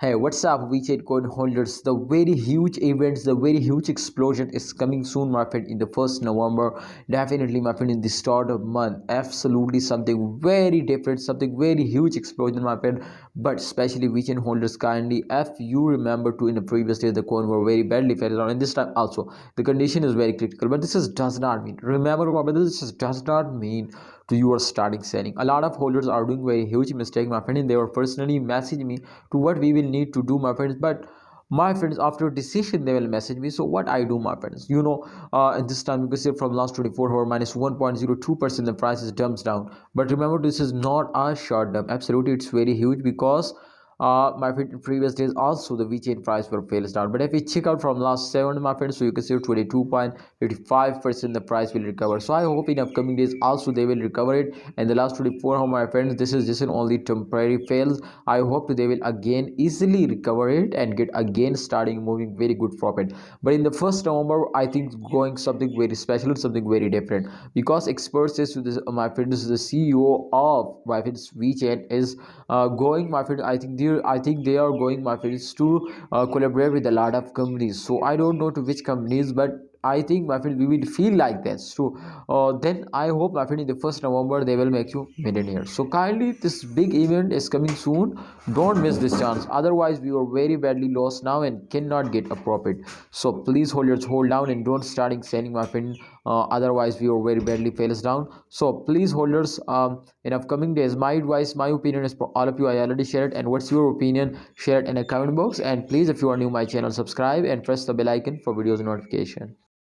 Hey, what's up, WeChat coin holders? The very huge events, the very huge explosion is coming soon, my friend, in the 1st November. Definitely, my friend, in the start of month. Absolutely something very different, something very huge explosion, my friend. But especially WeChat holders, kindly, if you remember to in the previous days, the coin were very badly fell down, and this time also the condition is very critical. But does not mean, remember, my brother, does not mean to you are starting selling. A lot of holders are doing very huge mistake, my friend, and they were personally messaging me to what we will need to do, my friends. But my friends, after decision they will message me. So what I do, my friends, at this time you can see from last 24 hour minus 1.02% the price is dumps down. But remember, this is not a short dump. Absolutely, it's very huge because my friend, in previous days also the VChain price were fails down. But if we check out from last 7, my friends, so you can see 22.85% the price will recover. So I hope in upcoming days also they will recover it. And the last 24 hour, my friends, this is just an only temporary fails. I hope they will again easily recover it and get again starting moving very good profit. But in the 1st November, I think going something very special, something very different, because experts says to this, my friend, this is the CEO of my friends VChain is going, my friend. I think they are going, my friends, to collaborate with a lot of companies. So I don't know to which companies, but I think, my friend, we will feel like that. So then I hope, my friend, in the 1st November they will make you millionaire. So kindly, this big event is coming soon. Don't miss this chance. Otherwise, we are very badly lost now and cannot get a profit. So please, holders, hold down and don't starting selling, my friend. Otherwise, we are very badly fails down. So please, holders, in upcoming days, my advice, my opinion is for all of you. I already shared, and what's your opinion? Share it in a comment box. And please, if you are new my channel, subscribe and press the bell icon for videos notification.